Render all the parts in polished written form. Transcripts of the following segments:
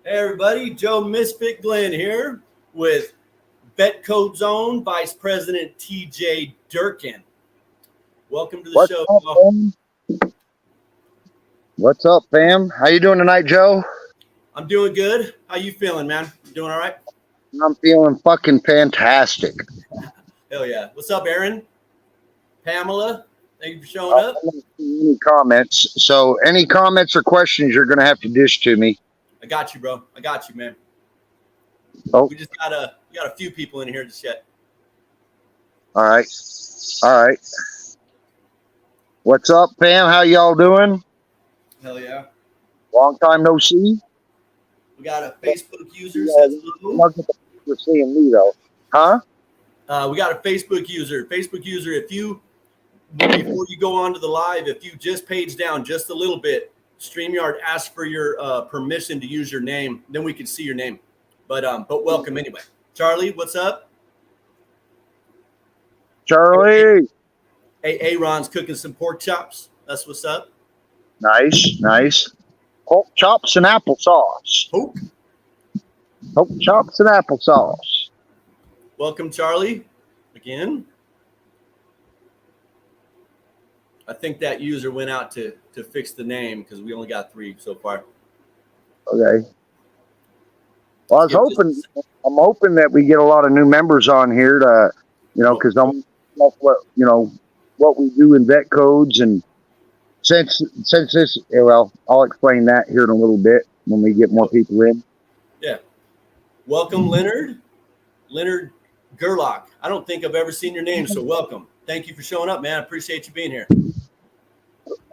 Hey everybody, Joe Misfit Glenn here with Vetcodes Vice President T.J. Durkin. Welcome to the show. What's up, fam? How you doing tonight, Joe? I'm doing good. How you feeling, man? You doing all right? I'm feeling fucking fantastic. Hell yeah. What's up, Aaron? Pamela? Thank you for showing up. Any comments? So any comments or questions you're going to have to dish to me. I got you, bro. I got you, man. Oh. We just got a few people in here just yet. All right. What's up, fam? How y'all doing? Hell yeah. Long time no see. We got a Facebook user says hello. You're seeing me though, huh? We got a Facebook user. Before you go on to the live, if you just page down just a little bit, StreamYard asks for your permission to use your name. Then we can see your name. But welcome anyway. Charlie, what's up? Charlie. Hey, Aaron's cooking some pork chops. That's what's up. Nice. Pork chops and applesauce. Pork chops and applesauce. Welcome, Charlie. Again. I think that user went out to fix the name because we only got 3 so far. Okay. Well, I'm hoping that we get a lot of new members on here to, because I'm what we do in Vetcodes, and since this, well, I'll explain that here in a little bit when we get more people in. Yeah. Welcome, Leonard Gerlach. I don't think I've ever seen your name, so welcome. Thank you for showing up, man. I appreciate you being here.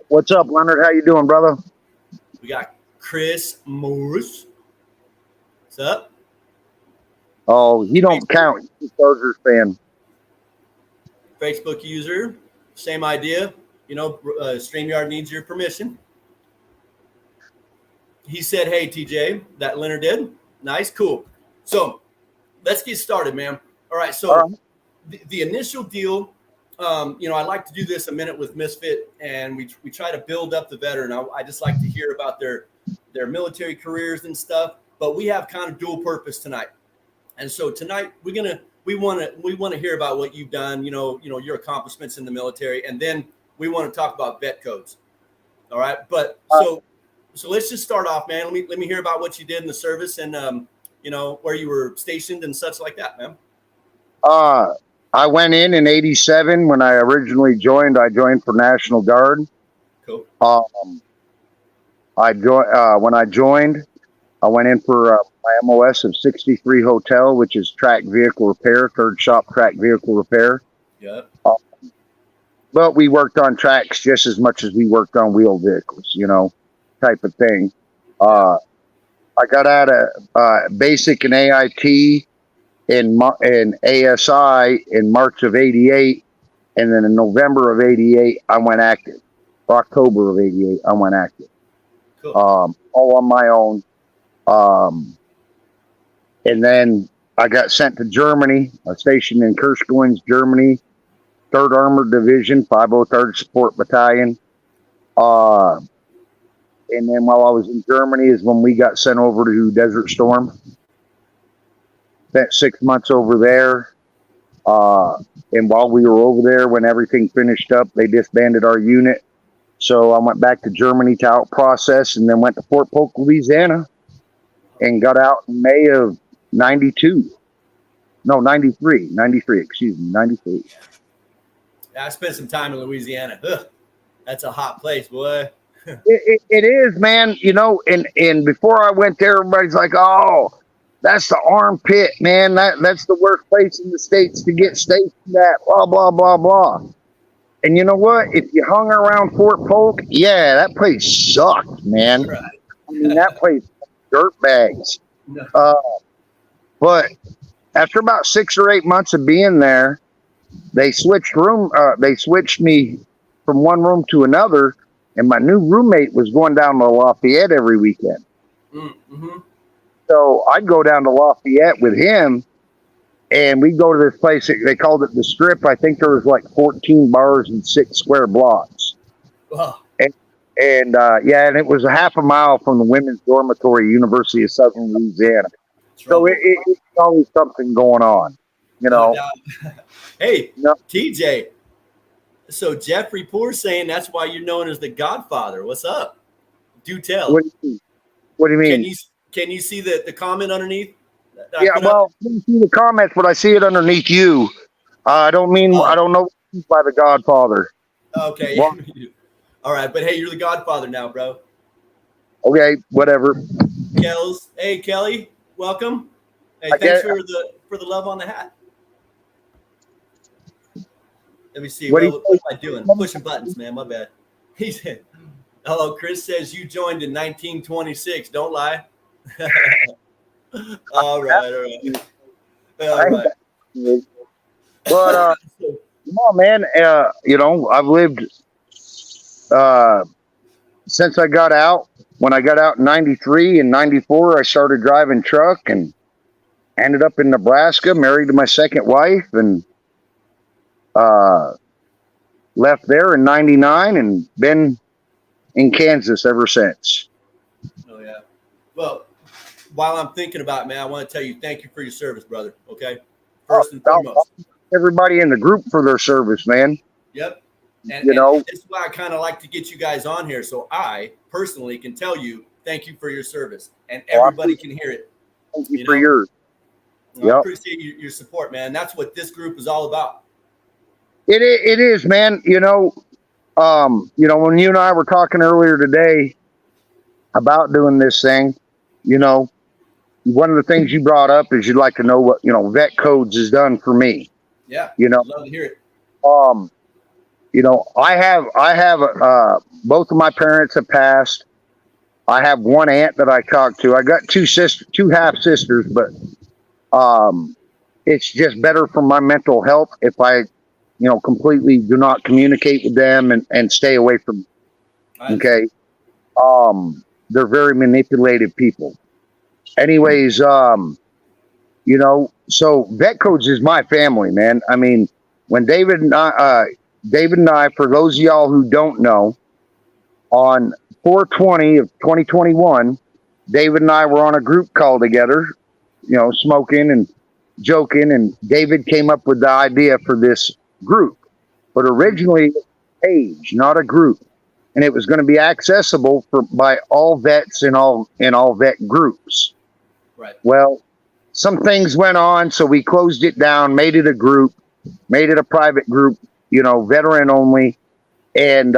What's up, Leonard? How you doing, brother? We got Chris Morris. What's up? Oh, he don't count. He's a Chargers fan. Facebook user, same idea. StreamYard needs your permission. He said, hey, TJ, that Leonard did. Nice, cool. So let's get started, man. All right, so the initial deal, I like to do this a minute with Misfit, and we try to build up the veteran. I just like to hear about their military careers and stuff, but we have kind of dual purpose tonight. And so tonight we want to hear about what you've done, your accomplishments in the military, and then we want to talk about Vetcodes. All right, but so let's just start off, man. Let me hear about what you did in the service and where you were stationed and such like that, man. I went in 87 when I originally joined. I joined for National Guard. Cool. When I joined, I went in for my MOS of 63 Hotel, which is track vehicle repair, third shop track vehicle repair. Yeah. But we worked on tracks just as much as we worked on wheeled vehicles, type of thing. I got out of basic and AIT in ASI in March of 88, and then in November of 88 I went active. October of 88 I went active. Cool. All on my own. And then I got sent to Germany. I was stationed in Kirchgoins, Germany, 3rd Armored Division, 503rd Support Battalion. And then while I was in Germany is when we got sent over to Desert Storm. Spent 6 months over there. And while we were over there, when everything finished up, they disbanded our unit. So I went back to Germany to out process, and then went to Fort Polk, Louisiana, and got out in May of 93. 93, excuse me, 93. I spent some time in Louisiana. Ugh, that's a hot place, boy. It is, man. And before I went there, everybody's like, oh, that's the armpit, man. That's the worst place in the States to get stationed at, blah, blah, blah, blah. And you know what? If you hung around Fort Polk, yeah, that place sucked, man. Right. I mean, that place, dirt bags. No. But after about 6 or 8 months of being there, they switched me from one room to another, and my new roommate was going down to Lafayette every weekend. Mm-hmm. So I'd go down to Lafayette with him, and we'd go to this place. They called it the Strip. I think there was like 14 bars and 6 square blocks. Wow. And and it was a half a mile from the women's dormitory, University of Southern Louisiana. So it's always something going on, you No know. doubt. Hey, No, TJ. So Jeffrey Poor saying that's why you're known as the Godfather. What's up? Do tell. what do you mean? What do you Can mean? you see the comment underneath that I Yeah, put up? well, I didn't see the comments, but I see it underneath you. I don't Oh, know what you mean by the Godfather. okay. Well, All right, but hey, you're the Godfather now, bro. okay, whatever. Hey Kelly, welcome. Hey, I thanks get. for the love on the hat. Let me see. What do you What am I doing? Pushing buttons, man. My bad. He said, "Hello, Chris says you joined in 1926. Don't lie." All right, all right. think? But no, man. I've lived since I got out. When I got out in '93 and '94, I started driving truck and ended up in Nebraska, married to my second wife, and uh, left there in '99 and been in Kansas ever since. Oh yeah. Well, while I'm thinking about it, man, I want to tell you thank you for your service, brother. Okay, first and foremost. Everybody in the group for their service, man. Yep. And You know, that's why I kind of like to get you guys on here, so I personally can tell you thank you for your service, and everybody can hear it. thank you for yours. I appreciate your support, man. That's what this group is all about. It is, man. When you and I were talking earlier today about doing this thing, one of the things you brought up is you'd like to know what Vetcodes has done for me. Yeah, I'd love to hear it. I have both of my parents have passed. I have one aunt that I talk to. I got two half sisters, but it's just better for my mental health if I completely do not communicate with them and stay away from them. Okay. They're very manipulative people. Anyways, so Vetcodes is my family, man. I mean, when David and I, for those of y'all who don't know, on 4/20 of 2021, David and I were on a group call together, smoking and joking, and David came up with the idea for this group. But originally, a page, not a group, and it was going to be accessible by all vets in all vet groups. Right. Well, some things went on, so we closed it down, made it a group, made it a private group, veteran only, and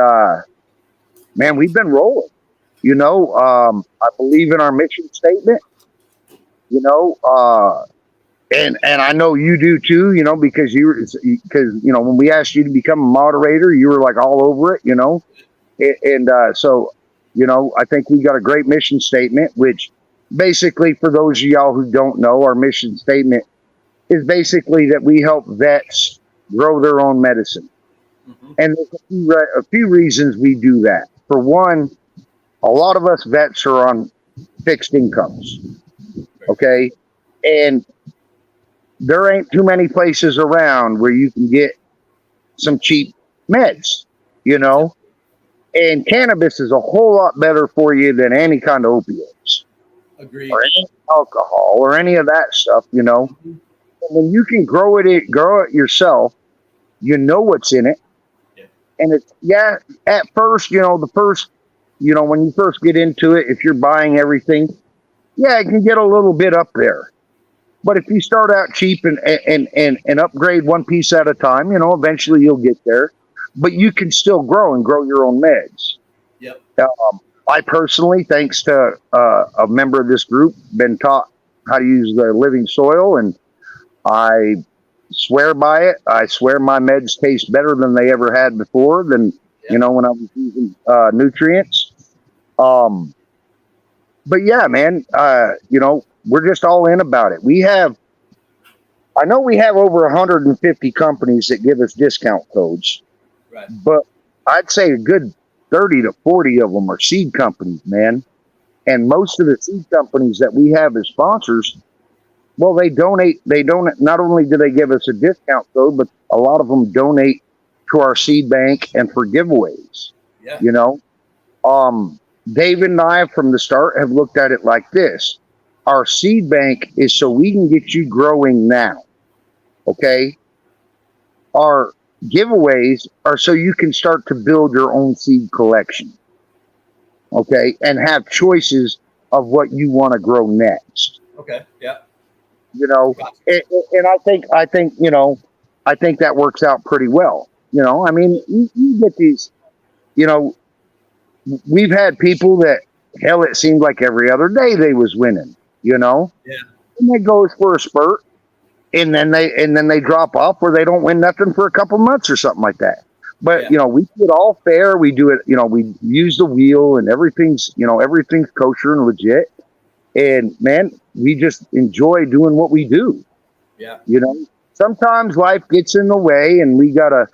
man, we've been rolling. I believe in our mission statement. And I know you do too. Because when we asked you to become a moderator, you were like all over it. So I think we got a great mission statement, which basically, for those of y'all who don't know, our mission statement is basically that we help vets grow their own medicine. Mm-hmm. And there's a few reasons we do that. For one, a lot of us vets are on fixed incomes. Okay. And there ain't too many places around where you can get some cheap meds, and cannabis is a whole lot better for you than any kind of opioids. Agreed. Or any alcohol or any of that stuff, Mm-hmm. And when you can grow it yourself, what's in it. Yeah. And it's, at first, when you first get into it, if you're buying everything, it can get a little bit up there. But if you start out cheap and upgrade one piece at a time, eventually you'll get there. But you can still grow your own meds. Yep. I personally, thanks to a member of this group, been taught how to use the living soil, and I swear by it. I swear my meds taste better than they ever had before when I was using nutrients. But yeah, man, we're just all in about it. I know we have over 150 companies that give us discount codes, right? But I'd say a good 30 to 40 of them are seed companies, man. And most of the seed companies that we have as sponsors, well, they donate. Not only do they give us a discount code, but a lot of them donate to our seed bank and for giveaways. Yeah. Dave and I from the start have looked at it like this. Our seed bank is so we can get you growing now. Okay. Our giveaways are so you can start to build your own seed collection. Okay. And have choices of what you want to grow next. Okay. Yeah. You know, Gotcha. and I think, you know, I think that works out pretty well. You know, I mean, you get these, you know, we've had people that, hell, it seemed like every other day they was winning, you know, Yeah. and it goes for a spurt, and then they drop off where they don't win nothing for a couple months or something like that. But Yeah. you know, we do it all fair. We do it, you know, we use the wheel and everything's, you know, everything's kosher and legit. And man, we just enjoy doing what we do. Yeah. You know, sometimes life gets in the way, and we gotta,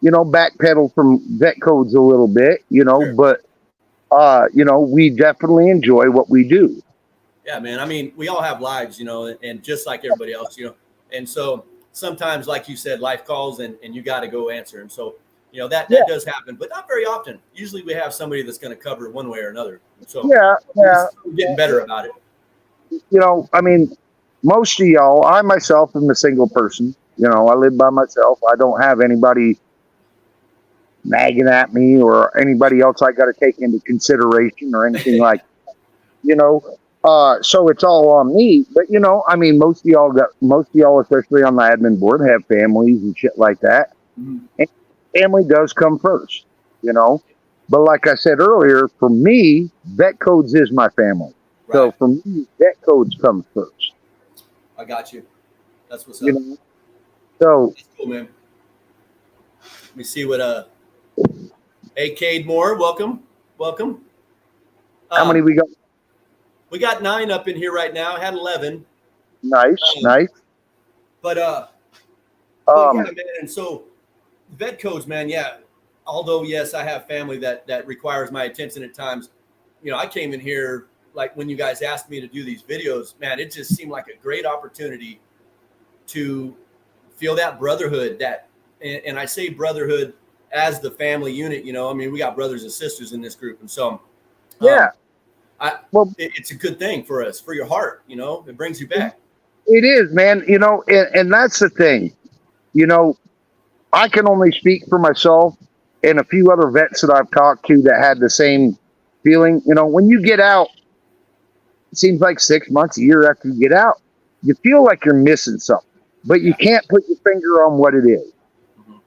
you know, backpedal from Vetcodes a little bit, you know, Sure. but you know, we definitely enjoy what we do. Yeah, man. I mean, we all have lives, you know, and just like everybody else, you know, and so sometimes, like you said, life calls and you got to go answer. And so, you know, that does happen, but not very often. Usually we have somebody that's going to cover one way or another. So Yeah, yeah. we're getting better about it. You know, I mean, most of y'all, I myself am a single person. You know, I live by myself. I don't have anybody nagging at me or anybody else I got to take into consideration or anything like that, you know. So it's all on me. But you know, I mean, most of y'all, especially on the admin board, have families and shit like that. Mhm. And family does come first, you know. But like I said earlier, for me, Vetcodes is my family. Right. So for me, Vetcodes comes first. I got you. That's what's up. You know. So That's cool, man. Let me see what hey, Cade Moore, welcome. how many we got? We got 9 up in here right now. I had 11. Nice, nice. But yeah, man. And so Vetcodes, man, yeah. Although yes, I have family that requires my attention at times. You know, I came in here like when you guys asked me to do these videos, man, it just seemed like a great opportunity to feel that brotherhood and I say brotherhood as the family unit, you know, I mean, we got brothers and sisters in this group. And so, Yeah. It's a good thing for us, for your heart, you know, it brings you back. It is, man. You know, and that's the thing. You know, I can only speak for myself and a few other vets that I've talked to that had the same feeling. You know, when you get out, it seems like 6 months, a year after you get out, you feel like you're missing something, but you can't put your finger on what it is. Mhm.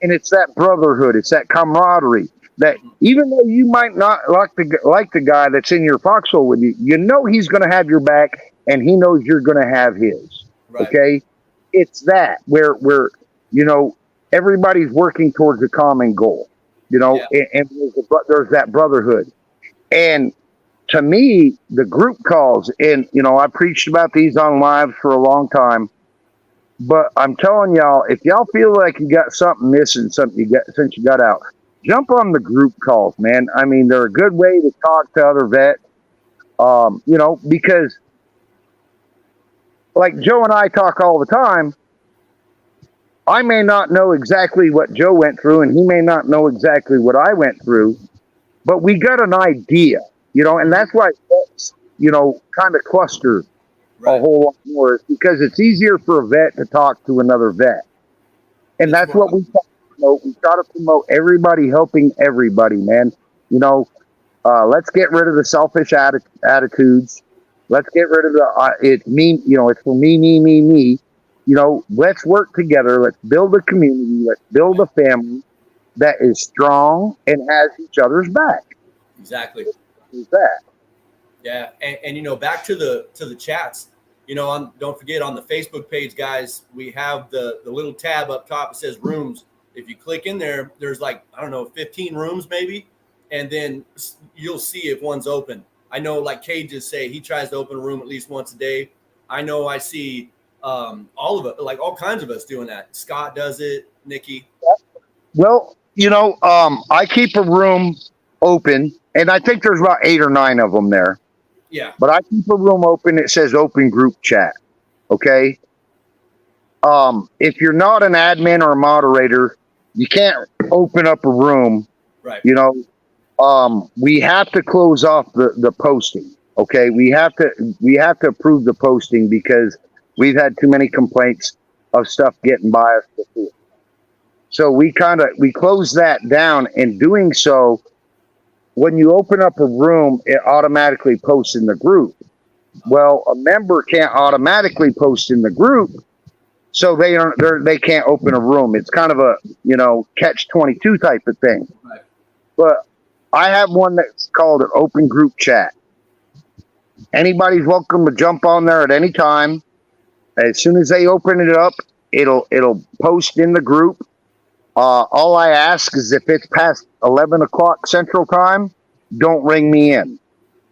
And it's that brotherhood, it's that camaraderie. That even though you might not like the guy that's in your foxhole with you, you know he's going to have your back, and he knows you're going to have his. Right. Okay, it's that where you know everybody's working towards a common goal. You know, and there's that brotherhood. And to me, the group calls, and you know, I preached about these on live for a long time. But I'm telling y'all, if y'all feel like you got something missing, something you got since you got out, jump on the group calls, man. I mean, they're a good way to talk to other vets. You know, because like Joe and I talk all the time, I may not know exactly what Joe went through, and he may not know exactly what I went through, but we got an idea, you know, and that's why vets, you know, kind of cluster a whole lot more, is because it's easier for a vet to talk to another vet. And that's what we try to promote. We try to promote everybody helping everybody, man. You know, let's get rid of the selfish attitudes. Let's get rid of the it's me, you know, it's for me. You know, let's work together. Let's build a community. Let's build a family that is strong and has each other's back. Exactly. Is that? Yeah, and you know, back to the chats. You know, don't forget on the Facebook page, guys, we have the little tab up top. It says rooms. If you click in there, there's like, I don't know, 15 rooms maybe, and then you'll see if one's open. I know, like Cade just say, he tries to open a room at least once a day. I know I see all of it, like all kinds of us doing that. Scott does it, Nikki. Well, you know, I keep a room open, and I think there's about 8 or 9 of them there. Yeah. But I keep a room open. It says open group chat. Okay. If you're not an admin or a moderator, you can't open up a room. Right. You know, we have to close off the posting. Okay, we have to approve the posting because we've had too many complaints of stuff getting by us before. So we close that down. In doing so, when you open up a room, it automatically posts in the group. Well, a member can't automatically post in the group, so they can't open a room. It's kind of a catch-22 type of thing. Right. But I have one that's called an open group chat. Anybody's welcome to jump on there at any time. As soon as they open it up, it'll post in the group. All I ask is if it's past 11 o'clock Central Time, don't ring me in.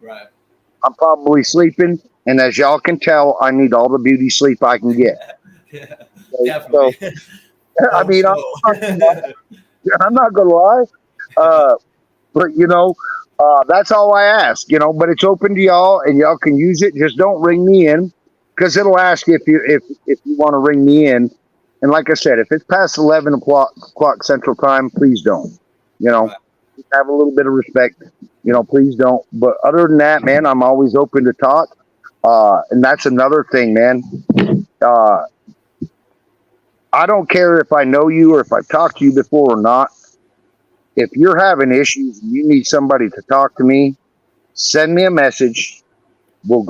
Right. I'm probably sleeping, and as y'all can tell, I need all the beauty sleep I can get. Yeah, Okay, definitely. So, I mean, I'm not gonna lie, but that's all I ask. But it's open to y'all, and y'all can use it. Just don't ring me in, because it'll ask you if you want to ring me in. And like I said, if it's past 11 o'clock Central Time, please don't. Right. Have a little bit of respect. Please don't. But other than that, man, I'm always open to talk. And that's another thing, man. I don't care if I know you or if I've talked to you before or not. If you're having issues and you need somebody to talk to me, send me a message. We'll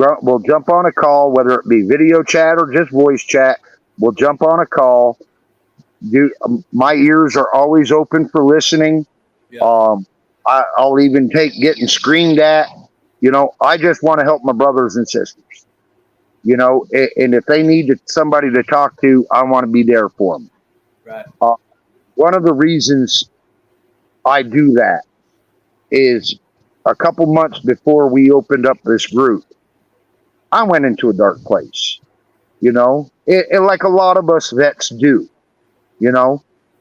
jump on a call, whether it be video chat or just voice chat. We'll jump on a call. My ears are always open for listening. Yeah. I'll even take getting screamed at. I just want to help my brothers and sisters. And if they need somebody to talk to, I want to be there for them. Right. One of the reasons I do that is a couple months before we opened up this group, I went into a dark place. Like a lot of us vets do.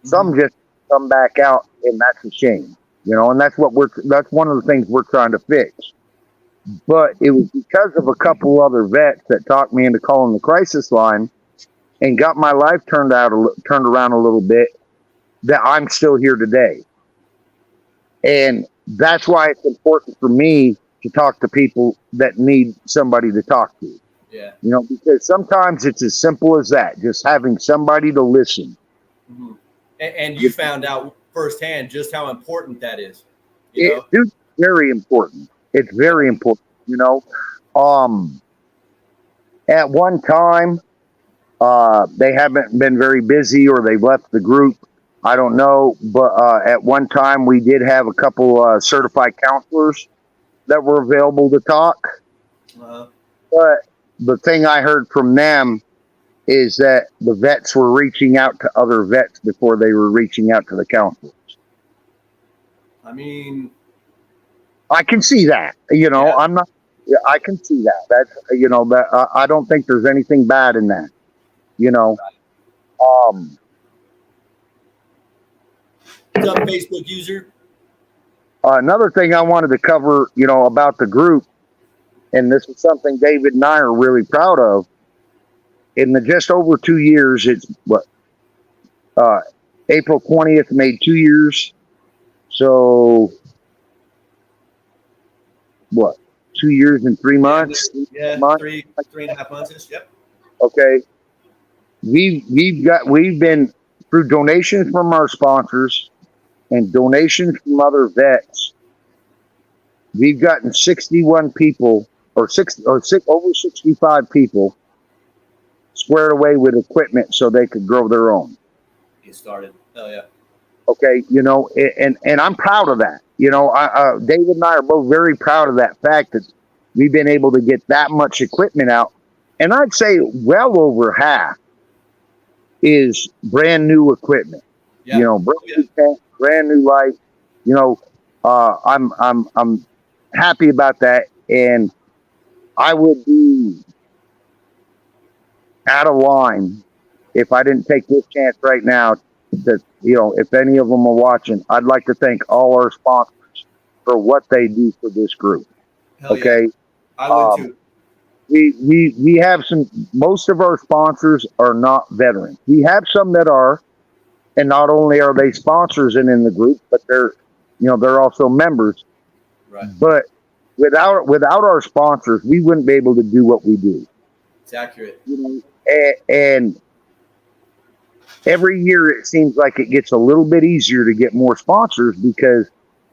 Some just come back out, and that's a shame. And that's one of the things we're trying to fix. But it was because of a couple other vets that talked me into calling the crisis line and got my life turned around a little bit that I'm still here today. And that's why it's important for me to talk to people that need somebody to talk to. Yeah. Because sometimes it's as simple as that, just having somebody to listen. Mm-hmm. And you found out firsthand just how important that is. It's very important. It's very important. At one time, they haven't been very busy or they've left the group. I don't know. But at one time, we did have a couple certified counselors that were available to talk. But the thing I heard from them is that the vets were reaching out to other vets before they were reaching out to the counselors. I mean, I can see that. Yeah. I can see that. That's that I don't think there's anything bad in that. What's up, Facebook user? Another thing I wanted to cover, about the group, and this is something David and I are really proud of. In the just over 2 years, it's April 20th made 2 years. So 2 years and 3 months? Yeah, 3.5 months. Yep. Okay. We've been through donations from our sponsors and donations from other vets. We've gotten 61 people over 65 people squared away with equipment so they could grow their own. Get started. Hell yeah. Okay, and I'm proud of that. David and I are both very proud of that fact that we've been able to get that much equipment out. And I'd say well over half is brand new equipment. Yeah. Brand new light. I'm happy about that, and I would be out of line if I didn't take this chance right now. That if any of them are watching, I'd like to thank all our sponsors for what they do for this group. Hell okay, yeah. I would too. We have most of our sponsors are not veterans. We have some that are, and not only are they sponsors and in the group, but they're also members. Right. But without our sponsors, we wouldn't be able to do what we do. It's accurate. And every year it seems like it gets a little bit easier to get more sponsors because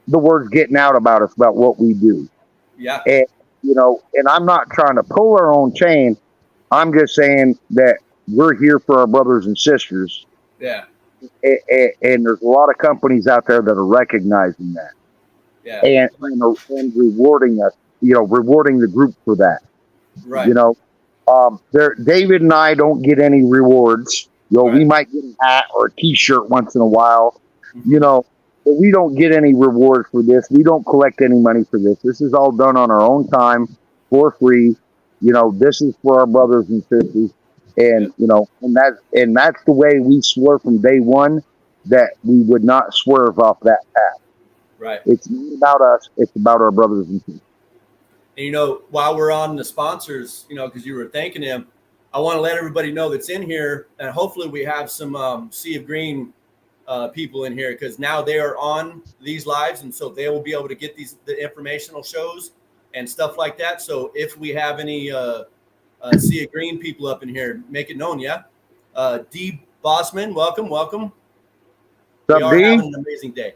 the word's getting out about us, about what we do. Yeah. And, and I'm not trying to pull our own chain. I'm just saying that we're here for our brothers and sisters. Yeah. And there's a lot of companies out there that are recognizing that. Yeah. And rewarding us, rewarding the group for that. Right. David and I don't get any rewards. Right. We might get a hat or a T-shirt once in a while, but we don't get any reward for this. We don't collect any money for this. This is all done on our own time for free. This is for our brothers and sisters, and and that's the way we swore from day one that we would not swerve off that path. Right. It's not about us. It's about our brothers and sisters. And while we're on the sponsors, because you were thanking him, I want to let everybody know that's in here, and hopefully we have some Sea of Green people in here, because now they are on these lives, and so they will be able to get the informational shows and stuff like that. So if we have any Sea of Green people up in here, make it known. Yeah. D Bossman, welcome. We are having an amazing day.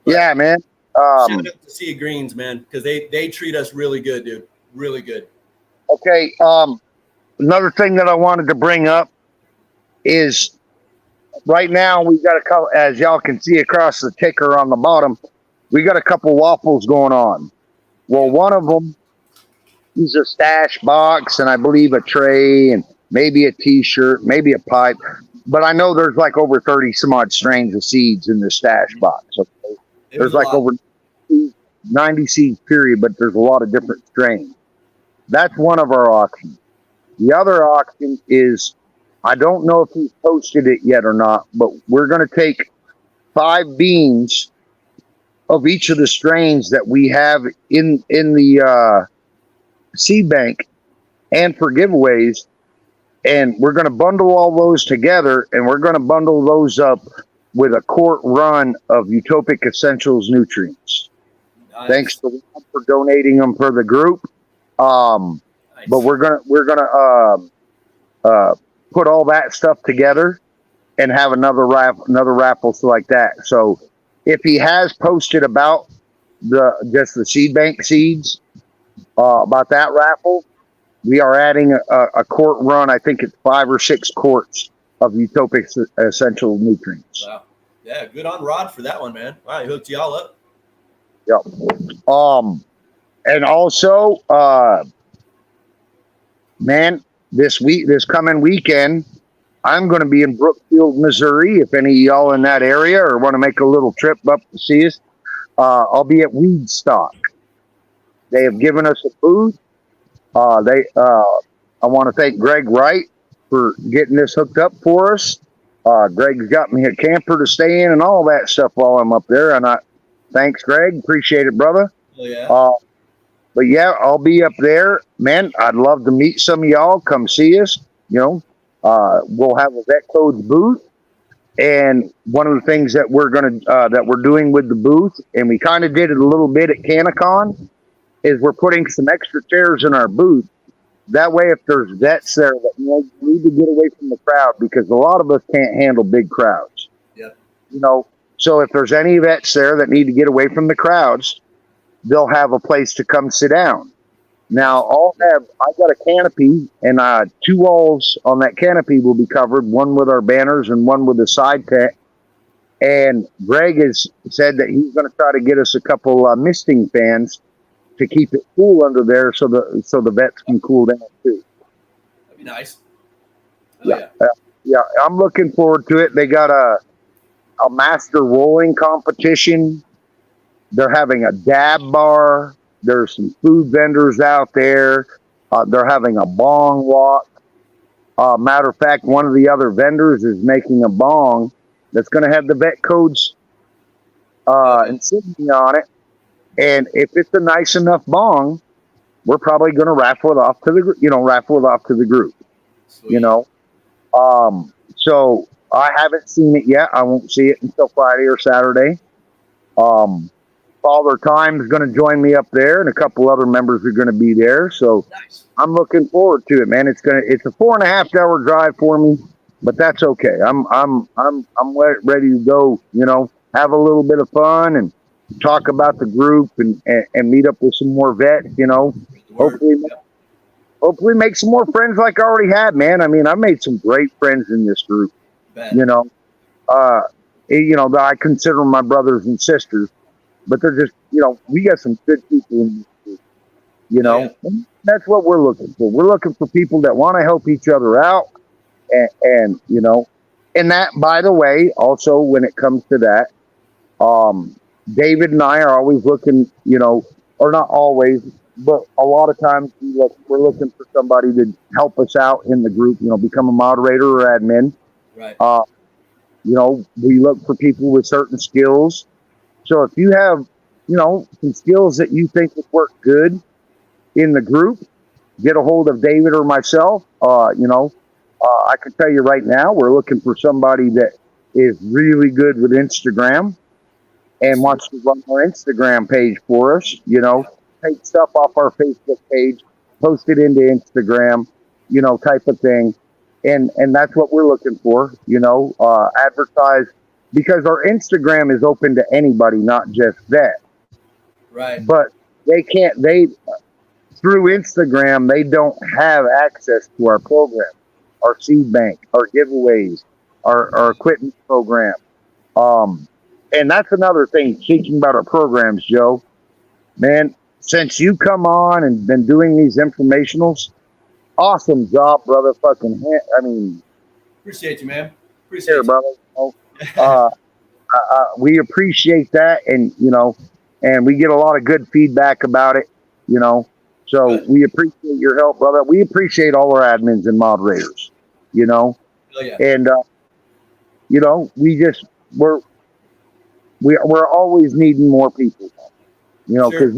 But yeah, man. shout out to Sea of Greens, man, because they treat us really good, dude. Really good. Okay. Another thing that I wanted to bring up is right now we got as y'all can see across the ticker on the bottom, we got a couple waffles going on. Well, one of them is a stash box, and I believe a tray, and maybe a T-shirt, maybe a pipe. But I know there's like over 30 some odd strains of seeds in the stash box. Okay? There's like over 90 seeds, period, but there's a lot of different strains. That's one of our auctions. The other auction is, I don't know if he's posted it yet or not, but we're going to take 5 beans of each of the strains that we have in the seed bank and for giveaways, and we're going to bundle all those together, and we're going to bundle those up with a quart run of Utopic Essentials nutrients. Nice. Thanks to Rob for donating them for the group. Nice. But we're gonna put all that stuff together and have another raffle like that. So if he has posted about just the seed bank seeds, about that raffle, we are adding a quart run. I think it's 5 or 6 quarts of Utopic Essential Nutrients. Wow. Yeah, good on Rod for that one, man. Wow, he hooked you all up. Yep. And also, man, this coming weekend, I'm going to be in Brookfield, Missouri. If any of y'all in that area or want to make a little trip up to see us, I'll be at Weedstock. They have given us a booth. I want to thank Greg Wright for getting this hooked up for us. Greg's got me a camper to stay in and all that stuff while I'm up there. And thanks, Greg. Appreciate it, brother. Oh, yeah. But yeah, I'll be up there, man. I'd love to meet some of y'all. Come see us. We'll have a Vetcodes booth, and one of the things that we're doing with the booth, and we kind of did it a little bit at Canicon, is we're putting some extra chairs in our booth. That way, if there's vets there that need to get away from the crowd, because a lot of us can't handle big crowds. Yep. So if there's any vets there that need to get away from the crowds, they'll have a place to come sit down. Now, I've got a canopy, and 2 walls on that canopy will be covered, one with our banners and one with a side tent. And Greg has said that he's going to try to get us a couple misting fans to keep it cool under there, so the vets can cool down too. That'd be nice. Yeah, I'm looking forward to it. They got a master rolling competition. They're having a dab bar. There's some food vendors out there. They're having a bong walk. Matter of fact, one of the other vendors is making a bong that's going to have the Vetcodes insignia on it. And if it's a nice enough bong, we're probably going to raffle it off to the group. Sweet. So I haven't seen it yet. I won't see it until Friday or Saturday. Father Time's going to join me up there, and a couple other members are going to be there. So Nice. I'm looking forward to it, man. It's a 4.5 hour drive for me, but that's okay. I'm ready to go. Have a little bit of fun and talk about the group and meet up with some more vets. Word. Hopefully, Yep. hopefully make some more friends like I already had, man. I mean, I've made some great friends in this group. Bet. Uh, that I consider them my brothers and sisters, but they're just, we got some good people in this group, Oh, yeah. And that's what we're looking for. We're looking for people that want to help each other out. And that, by the way, also when it comes to that, David and I are always looking, or not always, but a lot of times we're looking for somebody to help us out in the group, become a moderator or admin. Right. We look for people with certain skills. So if you have, some skills that you think would work good in the group, get a hold of David or myself. I can tell you right now, we're looking for somebody that is really good with Instagram and wants to run our Instagram page for us, take stuff off our Facebook page, post it into Instagram, type of thing. And that's what we're looking for, advertise, because our Instagram is open to anybody, not just that. Right. But through Instagram, they don't have access to our program, our seed bank, our giveaways, our equipment program. And that's another thing, speaking about our programs, Joe, man, since you come on and been doing these informationals, awesome job, brother. Appreciate you, man. Appreciate Here, brother. We appreciate that. And we get a lot of good feedback about it, So Good. we appreciate your help, brother. We appreciate all our admins and moderators, Oh, yeah. And we're always needing more people, because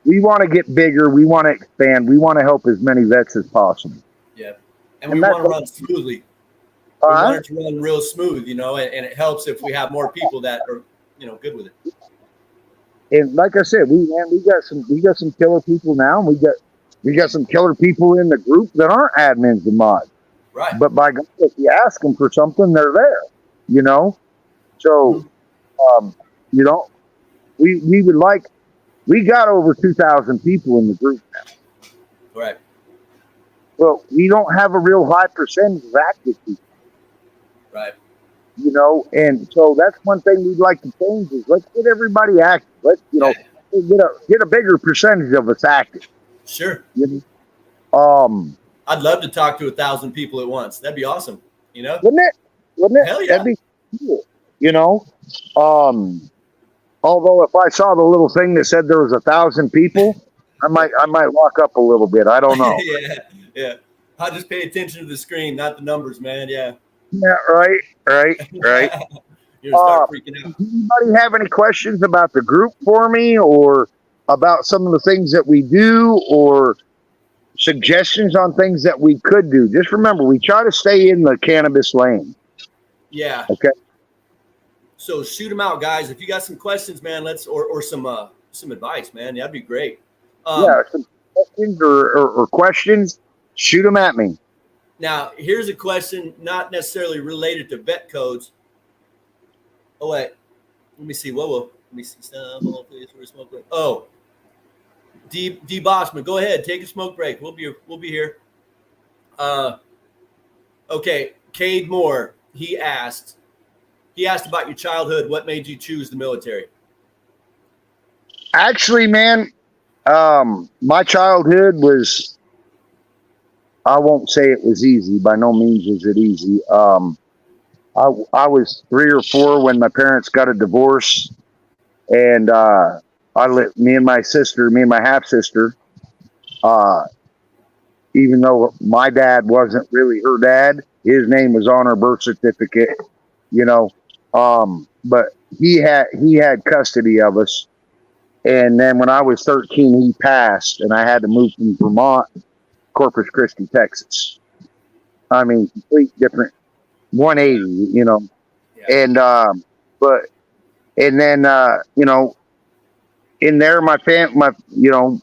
we want to get bigger, we want to expand, we want to help as many vets as possible. Yeah. And we want to run smoothly. We want it to run real smooth, and it helps if we have more people that are, good with it. And like I said, we got some killer people now, and we got some killer people in the group that aren't admins and mods. Right. But by God, if you ask them for something, they're there. So, we got over 2,000 people in the group now. Right. Well, we don't have a real high percentage of active people. Right. And so that's one thing we'd like to change is let's get everybody active. Let's, get a bigger percentage of us active. Sure. I'd love to talk to 1,000 people at once. That'd be awesome. Wouldn't it? Hell yeah. That'd be cool. Although if I saw the little thing that said there was 1,000 people, I might lock up a little bit. I don't know. Yeah. I'll just pay attention to the screen, not the numbers, man. Yeah. Yeah, right. You're gonna start freaking out. Does anybody have any questions about the group for me, or about some of the things that we do, or suggestions on things that we could do? Just remember, we try to stay in the cannabis lane. Yeah. Okay. So shoot them out, guys. If you got some questions, man, or some advice, man, that'd be great. Some questions or questions, shoot them at me. Now, here's a question not necessarily related to Vetcodes. Oh, wait. Let me see. Whoa. Let me see. Oh, D Bossman, go ahead. Take a smoke break. We'll be here. Okay. Cade Moore, he asked about your childhood. What made you choose the military? Actually, man, my childhood was, I won't say it was easy. By no means was it easy. I was 3 or 4 when my parents got a divorce, and me and my half sister, even though my dad wasn't really her dad, his name was on her birth certificate, but he had custody of us. And then when I was 13, he passed, and I had to move from Vermont, Corpus Christi, Texas. I mean, complete different 180, Yeah. And then in there, my you know,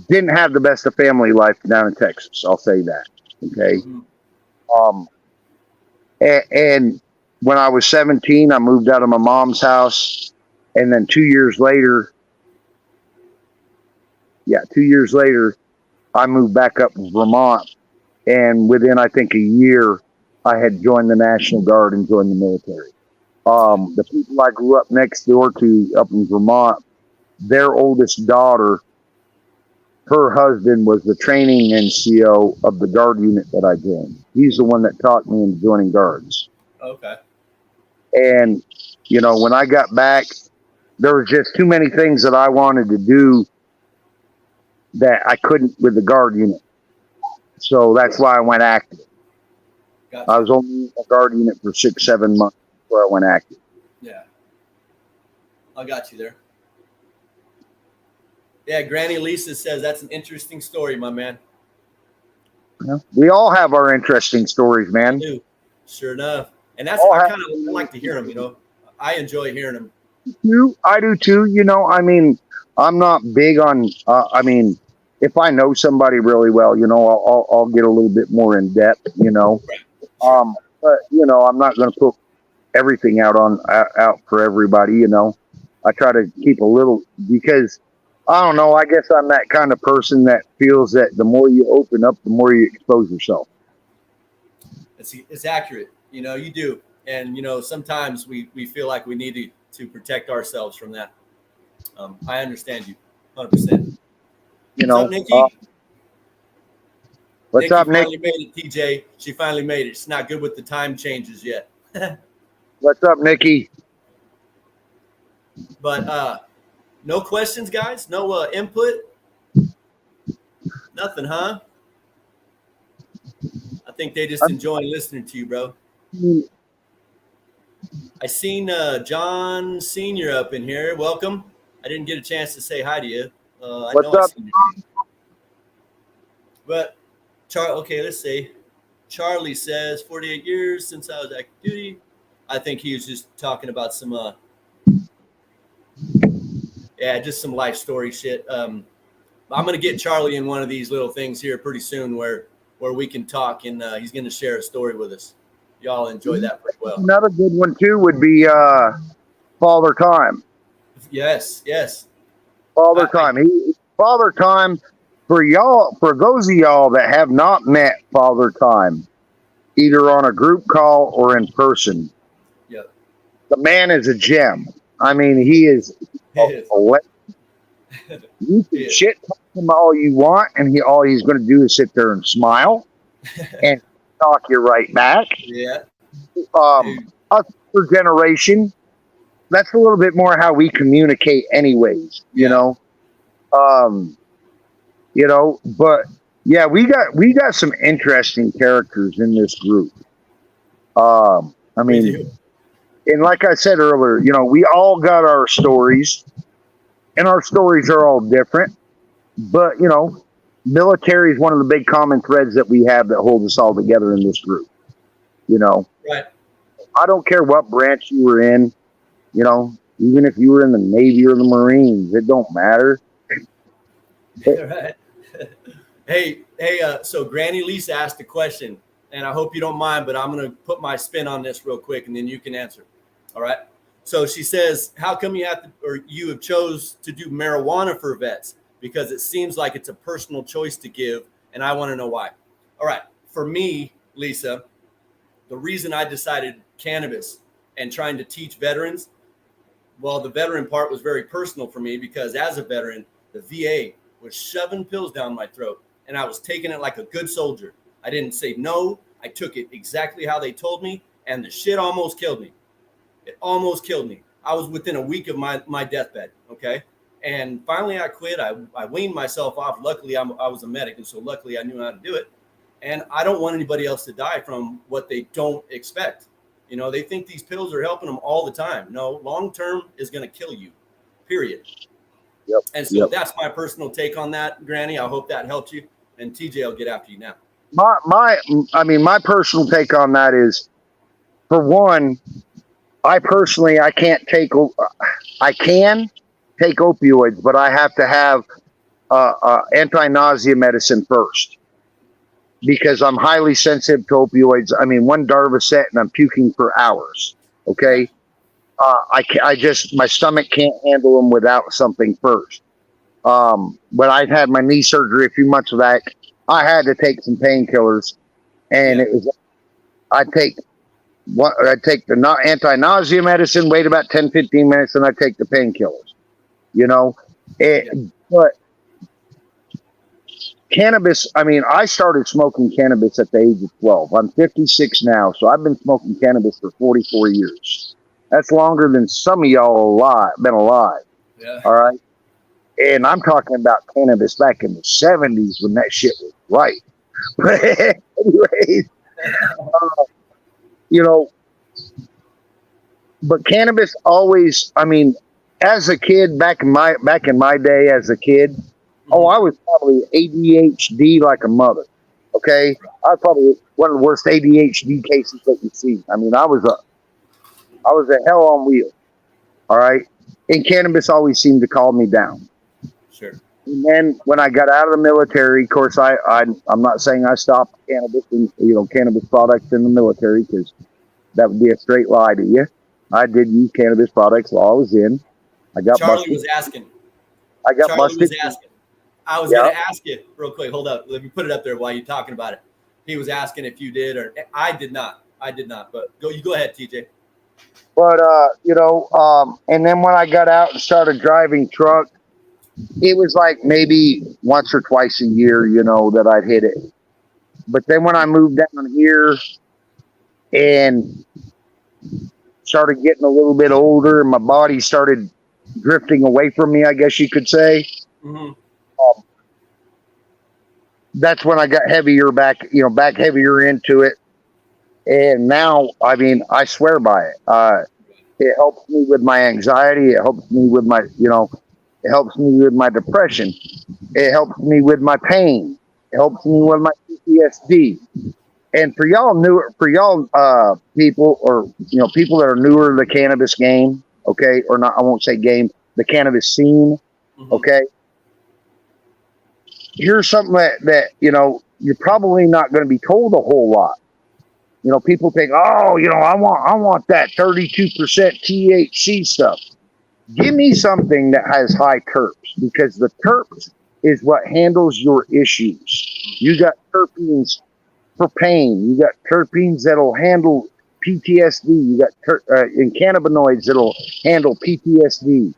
didn't have the best of family life down in Texas. I'll say that. Okay. Mm-hmm. And when I was 17, I moved out of my mom's house, and then 2 years later, I moved back up to Vermont, and within I think a year, I had joined the National Guard and joined the military. The people I grew up next door to up in Vermont, their oldest daughter, her husband was the training NCO of the Guard unit that I joined. He's the one that taught me into joining Guards. Okay. And, you know, when I got back, there was just too many things that I wanted to do that I couldn't with the Guard unit. So that's why I went active. Gotcha. I was only in the Guard unit for 6-7 months before I went active. Yeah. I got you there. Yeah, Granny Lisa says that's an interesting story, my man. Yeah. We all have our interesting stories, man. We do. Sure enough. And that's I kind of like to hear them, you know. I enjoy hearing them. I do too. You know, I mean, I'm not big on, I mean, if I know somebody really well, you know, I'll get a little bit more in depth, you know. Sure. But, you know, I'm not going to put everything out for everybody, you know. I try to keep a little, because I don't know, I guess I'm that kind of person that feels that the more you open up, the more you expose yourself. It's accurate. You know, you do. And, you know, sometimes we feel like we need to protect ourselves from that. I understand you 100%. You know, what's up, Nikki? What's up, Nick? Finally made it, TJ. She finally made it. She's not good with the time changes yet. What's up, Nikki? But no questions, guys? No input? Nothing, huh? I think they just enjoy listening to you, bro. I seen John Senior up in here. Welcome. I didn't get a chance to say hi to you. What's up? I seen you. But okay, let's see. Charlie says 48 years since I was active duty. I think he was just talking about some just some life story shit. I'm gonna get Charlie in one of these little things here pretty soon where we can talk, and he's gonna share a story with us. Y'all enjoy that pretty well. Another good one too would be Father Time. Yes. Father Time. Father Time, for y'all, for those of y'all that have not met Father Time, either on a group call or in person, yep, the man is a gem. I mean, he is. You can shit talk him all you want, and all he's going to do is sit there and smile and talk you right back. Yeah. Us for generation, that's a little bit more how we communicate, anyways. You know. You know, but yeah, we got some interesting characters in this group. I mean, and like I said earlier, you know, we all got our stories, and our stories are all different. But, you know, military is one of the big common threads that we have that holds us all together in this group. You know, right. I don't care what branch you were in, you know, even if you were in the Navy or the Marines, it don't matter. Right. Hey, so Granny Lisa asked a question, and I hope you don't mind, but I'm going to put my spin on this real quick, and then you can answer. All right. So she says, how come you have chose to do marijuana for vets? Because it seems like it's a personal choice to give, and I want to know why. All right. For me, Lisa, the reason I decided cannabis and trying to teach veterans, well, the veteran part was very personal for me because as a veteran, the VA was shoving pills down my throat, and I was taking it like a good soldier. I didn't say no. I took it exactly how they told me, and the shit almost killed me. It almost killed me. I was within a week of my deathbed, okay? And finally I quit. I weaned myself off. Luckily, I was a medic, and so luckily I knew how to do it. And I don't want anybody else to die from what they don't expect. You know, they think these pills are helping them all the time. No, long-term is going to kill you, period. Yep. And so that's my personal take on that, Granny. I hope that helped you. And TJ will get after you now. My personal take on that is, for one, I personally, I can take opioids, but I have to have anti-nausea medicine first because I'm highly sensitive to opioids. I mean, one Darvocet and I'm puking for hours. Okay. I just, my stomach can't handle them without something first. When I had my knee surgery a few months back, I had to take some painkillers, and it was, I'd take the anti-nausea medicine, wait about 10, 15 minutes, and I'd take the painkillers, but cannabis, I mean, I started smoking cannabis at the age of 12. I'm 56 now, so I've been smoking cannabis for 44 years. That's longer than some of y'all been alive. Yeah. All right. And I'm talking about cannabis back in the 70s when that shit was right. But anyways, but cannabis always, I mean, as a kid, back in my day as a kid, I was probably ADHD like a mother. Okay. I was probably one of the worst ADHD cases that you see. I mean, I was a hell on wheels. All right. And cannabis always seemed to calm me down. Sure. And then when I got out of the military, of course, I'm not saying I stopped cannabis and cannabis products in the military, because that would be a straight lie to you. I did use cannabis products while I was in. I got Charlie busted. was asking. I got Charlie busted. was asking. I was going to ask you real quick. Hold up. Let me put it up there while you're talking about it. He was asking if you did, or I did not. But you go ahead, TJ. But and then when I got out and started driving truck, it was like maybe once or twice a year, that I'd hit it. But then when I moved down here and started getting a little bit older and my body started drifting away from me, I guess you could say. Mm-hmm. That's when I got back heavier into it. And now, I mean, I swear by it. It helps me with my anxiety. It helps me with my, it helps me with my depression. It helps me with my pain. It helps me with my PTSD. And for y'all people, or people that are newer to the cannabis game, okay, or not, I won't say game, the cannabis scene, okay. Here's something that you're probably not going to be told a whole lot. People think, oh, I want that 32% THC stuff. Give me something that has high terps, because the terps is what handles your issues. You got terpenes for pain. You got terpenes that'll handle PTSD. You got and cannabinoids that'll handle PTSD.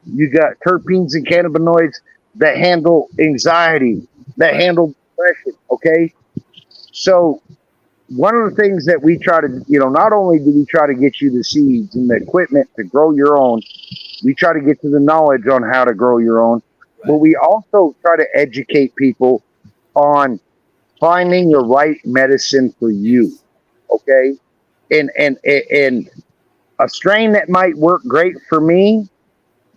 You got terpenes and cannabinoids that handle anxiety, that handle depression. Okay, so one of the things that we try to, not only do we try to get you the seeds and the equipment to grow your own, we try to get to the knowledge on how to grow your own, but we also try to educate people on finding the right medicine for you. Okay. And a strain that might work great for me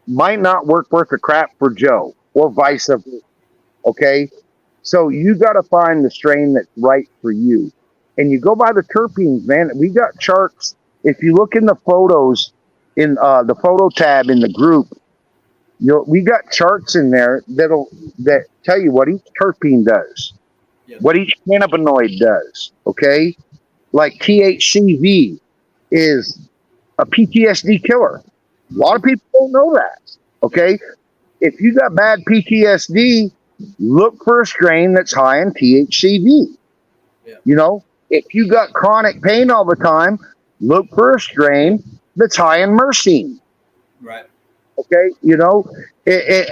might not work worth a crap for Joe, or vice versa. Okay. So you got to find the strain that's right for you. And you go by the terpenes, man. We got charts. If you look in the photos, in the photo tab in the group, we got charts in there that tell you what each terpene does, what each cannabinoid does. Okay, like THCV is a PTSD killer. A lot of people don't know that. Okay, if you got bad PTSD, look for a strain that's high in THCV. If you got chronic pain all the time, look for a strain that's high in myrcene. Right. Okay.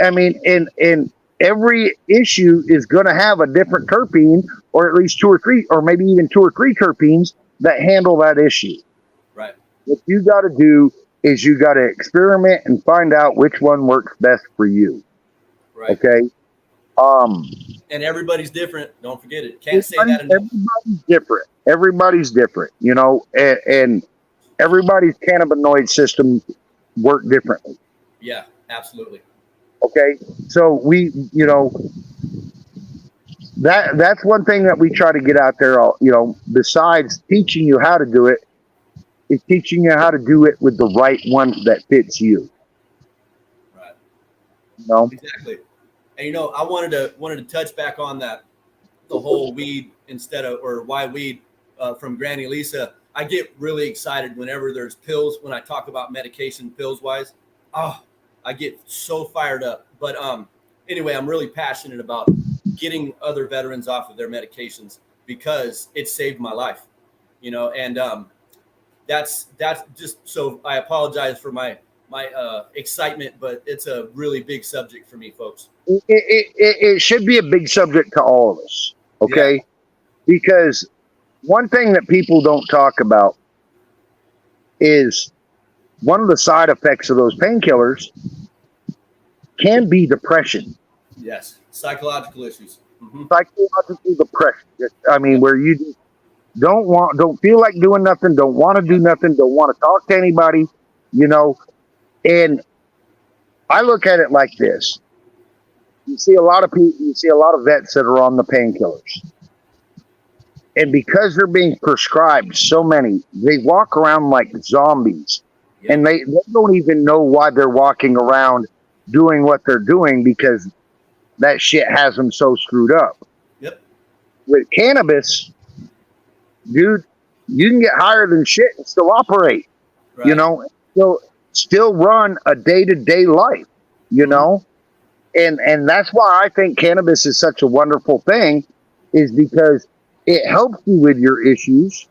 I mean, in every issue is going to have a different terpene, or at least two or three, or maybe even two or three terpenes that handle that issue. Right. What you got to do is you got to experiment and find out which one works best for you. Right. Okay. And everybody's different. Don't forget it. Can't say that enough. Everybody's different, and everybody's cannabinoid system work differently. Yeah, absolutely. Okay. So that's one thing that we try to get out there, besides teaching you how to do it, It's teaching you how to do it with the right one that fits you. Right. You know? Exactly. And I wanted to touch back on that, the whole weed or why weed from Granny Lisa. I get really excited whenever there's pills. When I talk about medication, pills wise, I get so fired up. But anyway, I'm really passionate about getting other veterans off of their medications because it saved my life. And that's just so. I apologize for my excitement, but it's a really big subject for me, folks. It should be a big subject to all of us, okay? Yeah. Because one thing that people don't talk about is one of the side effects of those painkillers can be depression. Yes, psychological issues. Mm-hmm. Psychological depression. I mean, where you don't feel like doing nothing, don't want to do nothing, don't want to talk to anybody, And I look at it like this. You see a lot of people, you see a lot of vets that are on the painkillers. And because they're being prescribed so many, they walk around like zombies. Yep. And they don't even know why they're walking around doing what they're doing because that shit has them so screwed up. Yep. With cannabis, dude, you can get higher than shit and still operate. Right. Still run a day-to-day life, And that's why I think cannabis is such a wonderful thing, is because it helps you with your issues,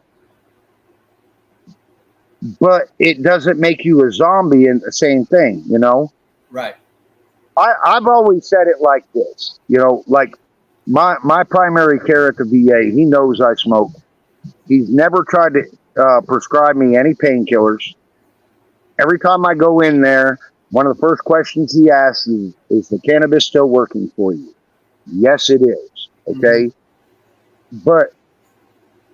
but it doesn't make you a zombie in the same thing, Right. I've always said it like this, like my primary care at the VA, he knows I smoke. He's never tried to prescribe me any painkillers. Every time I go in there, one of the first questions he asks is the cannabis still working for you? Yes, it is. Okay. Mm-hmm. But,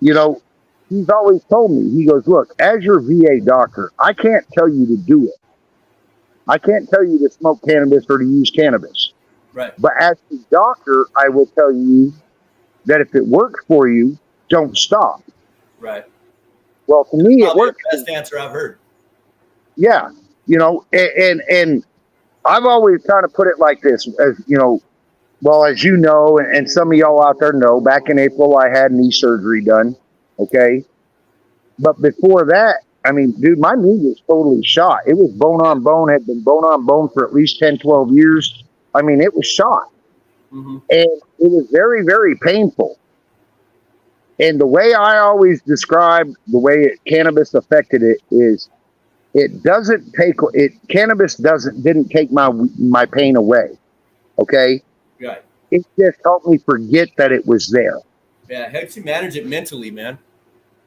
he's always told me, he goes, look, as your VA doctor, I can't tell you to do it. I can't tell you to smoke cannabis or to use cannabis. Right. But as a doctor, I will tell you that if it works for you, don't stop. Right. Well, for me, it works. The best answer I've heard. Yeah. And I've always kind of put it like this, as well, as you know, and some of y'all out there know, back in April, I had knee surgery done. Okay. But before that, I mean, dude, my knee was totally shot. It was bone on bone, had been bone on bone for at least 10, 12 years. I mean, it was shot. Mm-hmm. And it was very, very painful. And the way I always describe the way cannabis affected it is cannabis didn't take my pain away. Okay. Right. It just helped me forget that it was there. Yeah. It helps you manage it mentally, man.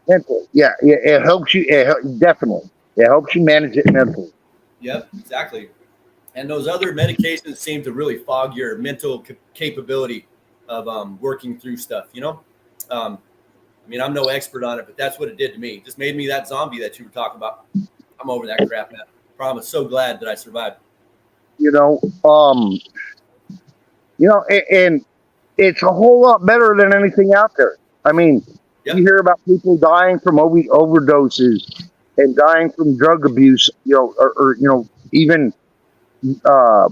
Mentally. Yeah. It helps you. Definitely. It helps you manage it mentally. Yep, exactly. And those other medications seem to really fog your mental capability of working through stuff, I mean, I'm no expert on it, but that's what it did to me. It just made me that zombie that you were talking about. I'm over that crap now. I'm so glad that I survived. And it's a whole lot better than anything out there. I mean, You hear about people dying from overdoses and dying from drug abuse, or even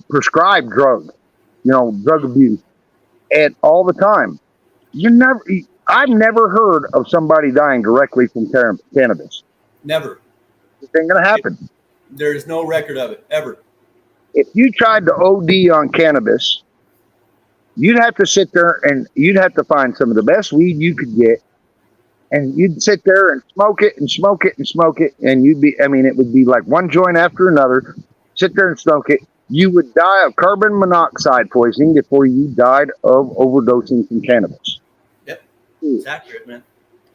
prescribed drug abuse, and all the time. I've never heard of somebody dying directly from cannabis. Never. It ain't gonna happen. There's no record of it ever. If you tried to OD on cannabis, you'd have to sit there and you'd have to find some of the best weed you could get, and you'd sit there and smoke it and smoke it and smoke it, and it would be like one joint after another. Sit there and smoke it. You would die of carbon monoxide poisoning before you died of overdosing from cannabis. Yep, it's accurate, man.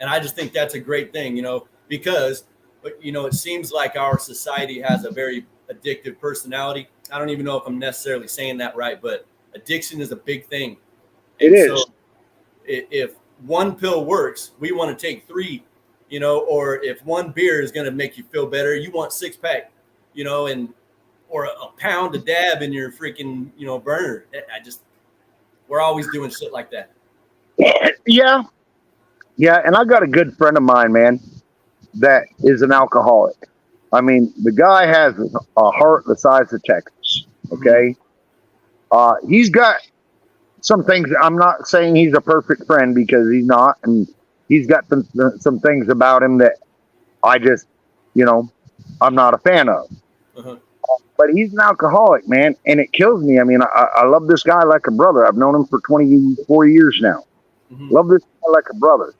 And I just think that's a great thing, because it seems like our society has a very addictive personality. I don't even know if I'm necessarily saying that right, but addiction is a big thing. And it is. So if one pill works, we want to take 3, or if one beer is going to make you feel better, you want 6-pack, or a pound of dab in your freaking, burner. We're always doing shit like that. Yeah. Yeah. And I got a good friend of mine, man. that is an alcoholic. I mean, the guy has a heart the size of Texas. Okay, he's got some things. I'm not saying he's a perfect friend because he's not, and he's got some things about him that I just, I'm not a fan of. Uh-huh. But he's an alcoholic, man, and it kills me. I mean, I love this guy like a brother. I've known him for 24 years now. Love this guy like a brother.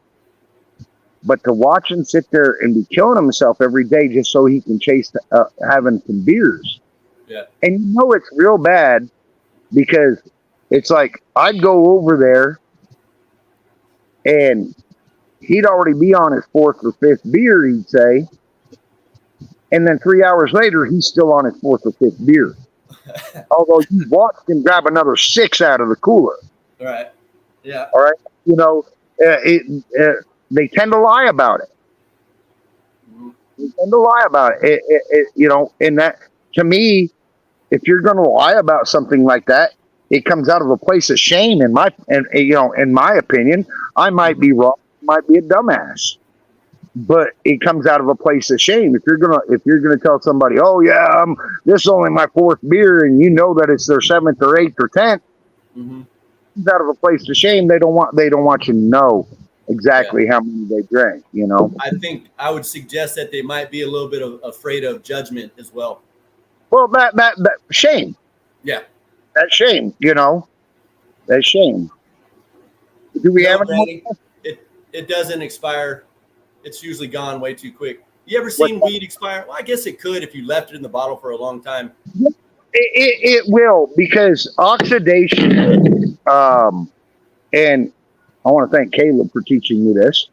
But to watch him sit there and be killing himself every day just so he can chase having some beers. Yeah. And it's real bad because it's like I'd go over there and he'd already be on his fourth or fifth beer, he'd say. And then 3 hours later, he's still on his fourth or fifth beer. Although you watched him grab another 6 out of the cooler. All right. Yeah. All right. They tend to lie about it. They tend to lie about it. And that, to me, if you're going to lie about something like that, it comes out of a place of shame. In my opinion, I might be wrong, might be a dumbass, but it comes out of a place of shame. If you're gonna tell somebody, oh yeah, this is only my fourth beer, and that it's their seventh or eighth or 10th, it's out of a place of shame. They don't want you to know exactly how many they drank. I think I would suggest that they might be a little bit afraid of judgment as well. Well, that shame. Yeah. That shame. That shame. Do we have any? It doesn't expire. It's usually gone way too quick. You ever seen weed expire? Well, I guess it could if you left it in the bottle for a long time. It will, because oxidation. And I want to thank Caleb for teaching me this.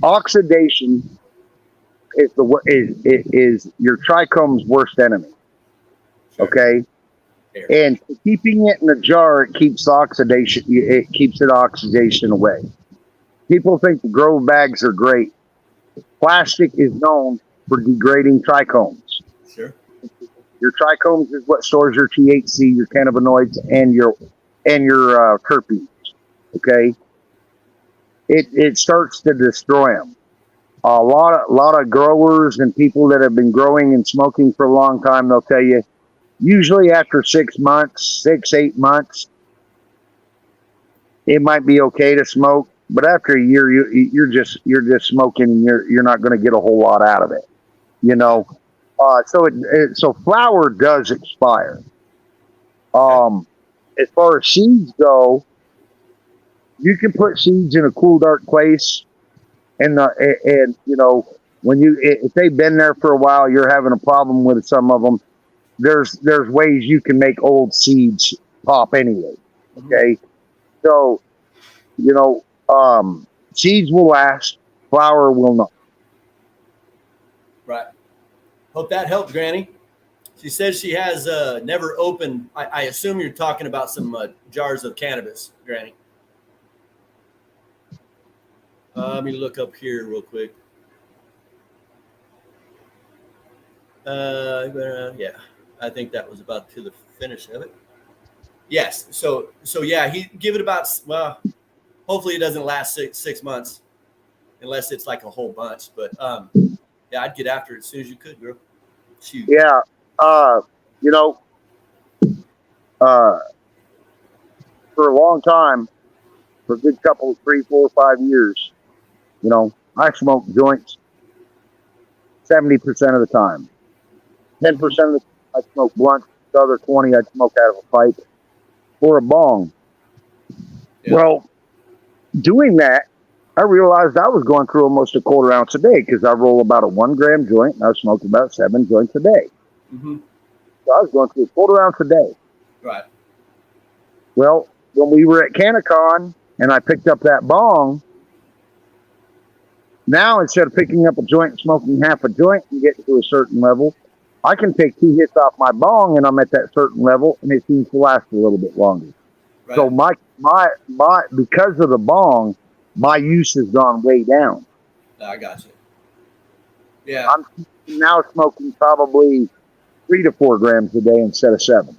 Oxidation is your trichome's worst enemy. Sure. Okay, and keeping it in a jar, it keeps oxidation. It keeps it oxidation away. People think the grow bags are great. Plastic is known for degrading trichomes. Sure. Your trichomes is what stores your THC, your cannabinoids, and your terpenes. Okay. It starts to destroy them. A lot of growers and people that have been growing and smoking for a long time, they'll tell you, usually after 6 months, 8 months, it might be okay to smoke. But after a year, you're just smoking, and you're not going to get a whole lot out of it, So flour does expire. As far as seeds go, you can put seeds in a cool, dark place, and when if they've been there for a while, you're having a problem with some of them. There's ways you can make old seeds pop anyway. Okay, so seeds will last, flour will not. Right. Hope that helped, Granny. She says she has never opened. I assume you're talking about some jars of cannabis, Granny. Let me look up here real quick. Yeah, I think that was about to the finish of it. Yes. So yeah, he give it about, well, hopefully it doesn't last six months, unless it's like a whole bunch. But yeah, I'd get after it as soon as you could, girl. Shoot. Yeah. For a long time, for a good couple, 3, 4, 5 years, I smoked joints 70% of the time. 10% of the time I smoked blunts. The other 20 I'd smoke out of a pipe or a bong. Yeah. Well, doing that, I realized I was going through almost a quarter ounce a day, because I roll about a 1 gram joint, and I was smoking about 7 joints a day. So I was going through a quarter ounce a day. Right. Well, when we were at Canacon and I picked up that bong, now instead of picking up a joint and smoking half a joint and getting to a certain level, I can take 2 hits off my bong and I'm at that certain level, and it seems to last a little bit longer. Right. So my because of the bong, my use has gone way down. I got you. Yeah. I'm now smoking probably 3 to 4 grams a day instead of 7.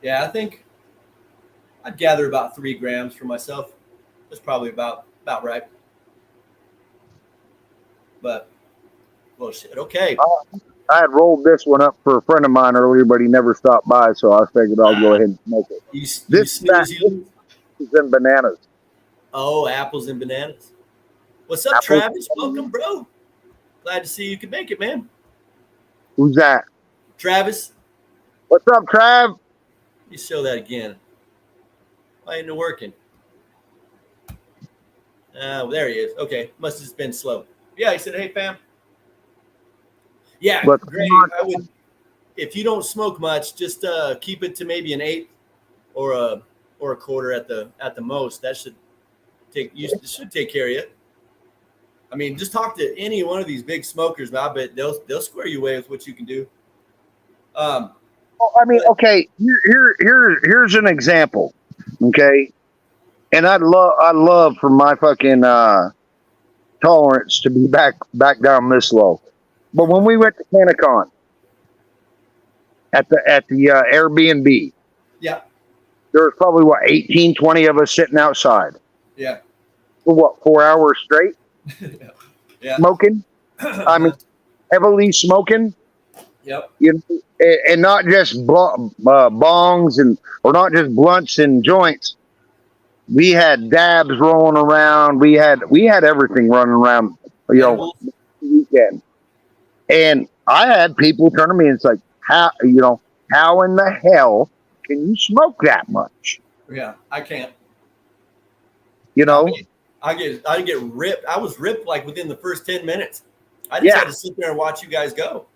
Yeah, I think I'd gather about 3 grams for myself. That's probably about right. But well, shit. Okay. I had rolled this one up for a friend of mine earlier, but he never stopped by, so I figured I'll go ahead and smoke it. You This snooze, you lose. is in bananas. Oh, apples and bananas. What's up, Travis? Welcome, bro. Glad to see you can make it, man. Who's that? Travis. What's up, Trav? You show that again. Why ain't it working? Well, there he is. Okay, must have just been slow. Yeah, he said, "Hey, fam." Yeah, great. I would, if you don't smoke much, just keep it to maybe an eighth or a quarter at the most. That should take care of you. I mean, just talk to any one of these big smokers, man. I bet they'll square you away with what you can do. I mean, okay, here's an example, okay, and I'd love for my fucking tolerance to be back down this low, but when we went to CannaCon at the Airbnb, yeah, there was probably 18, 20 of us sitting outside, yeah, for 4 hours straight, yeah, smoking. I mean, heavily smoking. Yep. You know, and not just bongs or not just blunts and joints. We had dabs rolling around. We had everything running around. You know, weekend. And I had people turn to me and it's like, how in the hell can you smoke that much? Yeah, I can't. You know, I get ripped. I was ripped like within the first 10 minutes. I just had to sit there and watch you guys go.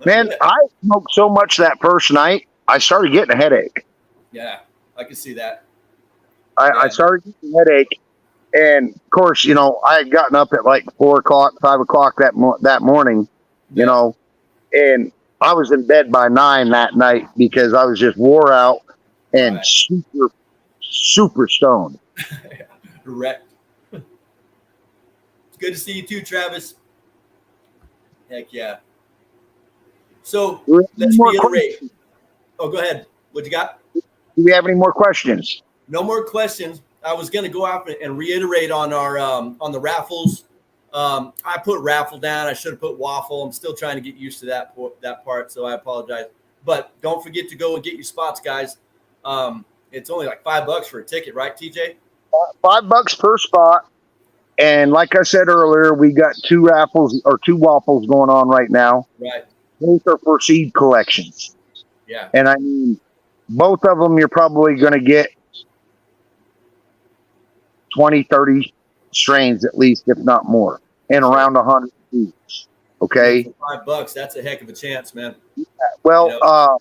Man, I smoked so much that first night, I started getting a headache. Yeah, I can see that. I started getting a headache. And, of course, you know, I had gotten up at like 4 o'clock, 5 o'clock that morning, you know, and I was in bed by 9 that night because I was just wore out and super stoned. Correct. It's good to see you too, Travis. Heck yeah. So let's reiterate. Oh, go ahead. What you got? Do we have any more questions? No more questions. I was going to go out and reiterate on our on the raffles. I put raffle down. I should have put waffle. I'm still trying to get used to that part, so I apologize. But don't forget to go and get your spots, guys. It's only like $5 for a ticket, right, TJ? $5 per spot. And like I said earlier, we got 2 raffles or 2 waffles going on right now. Right. Both are for seed collections. Yeah. And I mean, both of them, you're probably going to get 20, 30 strains at least, if not more, and around 100 each. Okay. For $5, that's a heck of a chance, man. Well, you know?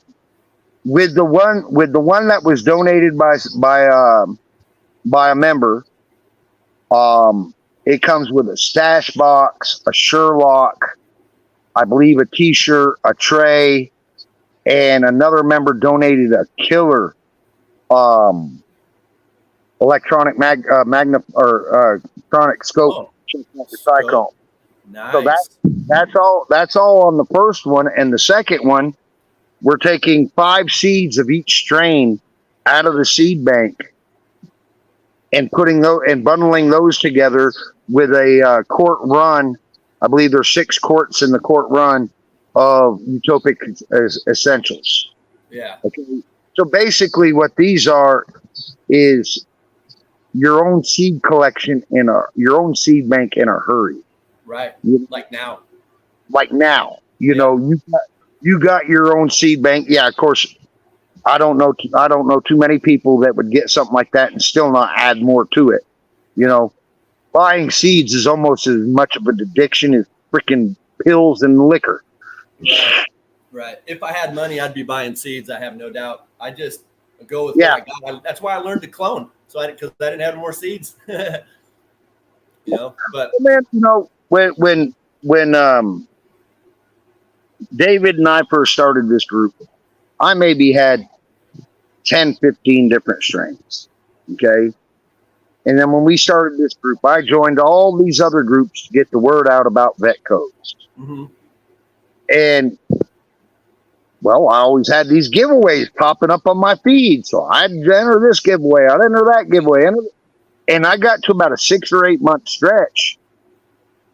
With the one that was donated by a member, it comes with a stash box, a Sherlock, I believe a T-shirt, a tray, and another member donated a killer electronic electronic scope cyclone. Nice. So that's all on the first one, and the second one, we're taking 5 seeds of each strain out of the seed bank and putting those and bundling those together with a quart run. I believe there's 6 quarts in the quart run of Utopic Essentials. Yeah. Okay. So basically, what these are is your own seed collection your own seed bank in a hurry. Right. Like now. You know, you got your own seed bank. Yeah, of course. I don't know too many people that would get something like that and still not add more to it. You know, buying seeds is almost as much of an addiction as freaking pills and liquor. Right. If I had money, I'd be buying seeds. I have no doubt. I just go with what I got. That's why I learned to clone. So because I didn't have more seeds. You know, but man, you know, when David and I first started this group, I maybe had 10, 15 different strains. Okay. And then when we started this group, I joined all these other groups to get the word out about Vetcodes. Mm-hmm. And, well, I always had these giveaways popping up on my feed. So I'd enter this giveaway, I'd enter that giveaway. And I got to about a 6 or 8 month stretch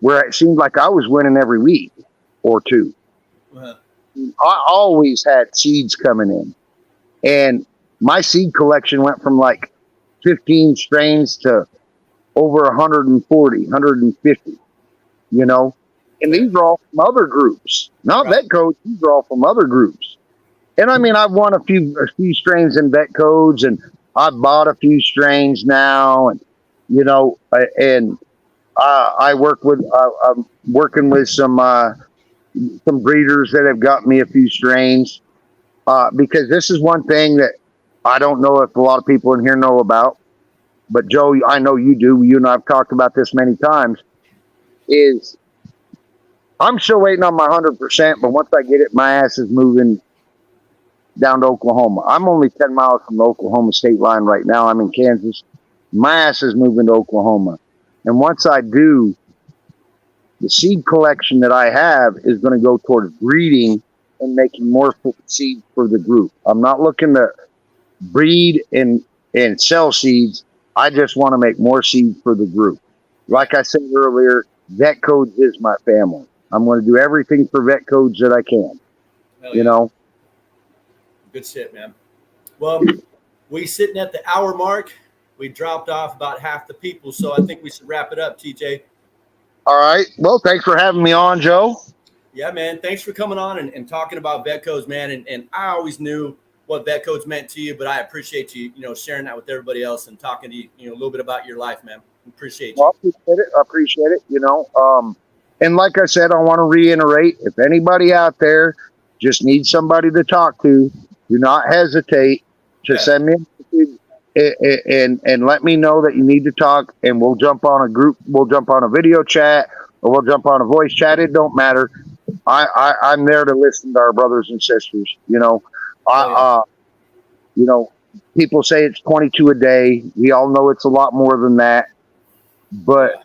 where it seemed like I was winning every week or two. Uh-huh. I always had seeds coming in, and my seed collection went from like 15 strains to over 140, 150, you know, and these are all from other groups, not Vetcodes. These are all from other groups. And I mean, I've won a few strains in Vetcodes, and I've bought a few strains now, and you know, and I'm working with some breeders that have got me a few strains, because this is one thing that I don't know if a lot of people in here know about, but Joe, I know you do. You and I have talked about this many times. Is I'm still waiting on my 100%, but once I get it, my ass is moving down to Oklahoma. I'm only 10 miles from the Oklahoma state line right now. I'm in Kansas. My ass is moving to Oklahoma. And once I do, the seed collection that I have is going to go towards breeding and making more seed for the group. I'm not looking to breed and sell seeds. I just want to make more seed for the group. Like I said earlier, Vetcodes is my family. I'm going to do everything for Vetcodes that I can. You know? Good shit, man. Well, we sitting at the hour mark. We dropped off about half the people, so I think we should wrap it up, TJ. All right. Well, thanks for having me on, Joe. Yeah, man. Thanks for coming on and talking about Vetcodes, man. And I always knew what Vetcodes meant to you, but I appreciate you, sharing that with everybody else and talking to you, a little bit about your life, man. Appreciate you. Well, I appreciate it. And like I said, I want to reiterate, if anybody out there just needs somebody to talk to, do not hesitate to send me a message and let me know that you need to talk, and we'll jump on a group, we'll jump on a video chat, or we'll jump on a voice chat. It don't matter. I'm there to listen to our brothers and sisters. People say it's 22 a day. We all know it's a lot more than that, but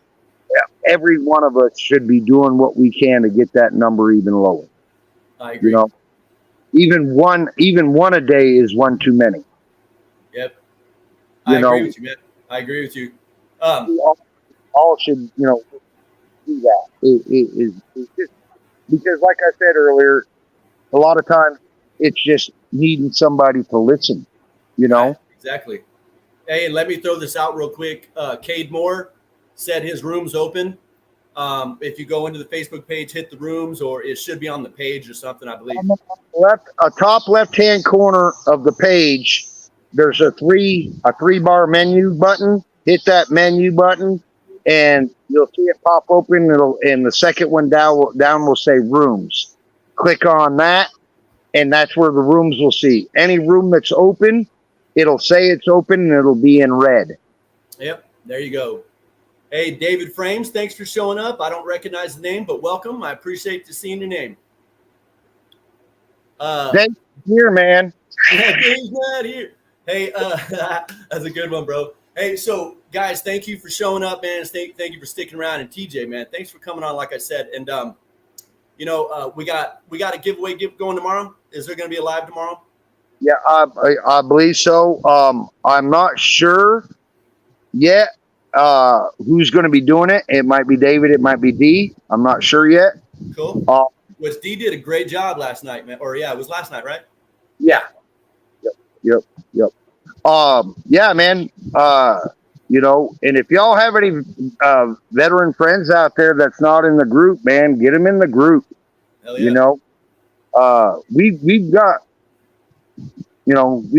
every one of us should be doing what we can to get that number even lower. I agree. Even one a day is one too many. Yep. I agree with you, man. I agree with you. We all should, do that. It's just because, like I said earlier, a lot of times it's just needing somebody to listen. Right, exactly. Hey, and let me throw this out real quick. Cade Moore said his room's open. If you go into the Facebook page, hit the rooms, or it should be on the page or something, I believe. Top left-hand corner of the page, there's a three bar menu button. Hit that menu button, and you'll see it pop open. And the second one down will say rooms. Click on that, and that's where the rooms will see. Any room that's open, it'll say it's open, and it'll be in red. Yep, there you go. Hey, David Frames, thanks for showing up. I don't recognize the name, but welcome. I appreciate seeing your name. Dave's here, man. Yeah, Dave's not here. Hey, that's a good one, bro. Hey, so guys, thank you for showing up, man. Thank you for sticking around. And TJ, man, thanks for coming on. Like I said, and we got a giveaway going tomorrow. Is there going to be a live tomorrow? Yeah, I believe so. I'm not sure yet who's going to be doing it. It might be David. It might be D. I'm not sure yet. Cool. Which D did a great job last night, man. Or it was last night, right? Yeah. Yep. Yeah, man. And if y'all have any veteran friends out there that's not in the group, man, get them in the group. Hell yeah. We've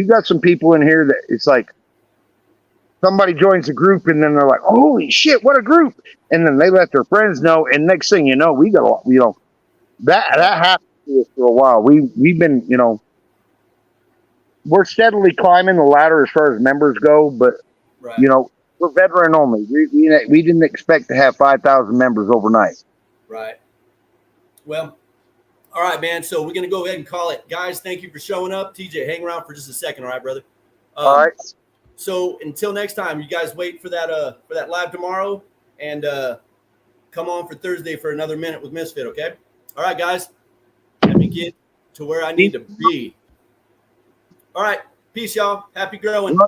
got some people in here that it's like somebody joins the group and then they're like, holy shit, what a group. And then they let their friends know. And next thing you know, we got that happened to us for a while. We've been, we're steadily climbing the ladder as far as members go, but we're veteran only. We didn't expect to have 5,000 members overnight. Right. Well, all right, man. So we're going to go ahead and call it. Guys, thank you for showing up. TJ, hang around for just a second. All right, brother. All right. So until next time, you guys wait for that live tomorrow, and come on for Thursday for another minute with Misfit, okay? All right, guys. Let me get to where I need to be. All right. Peace, y'all. Happy growing.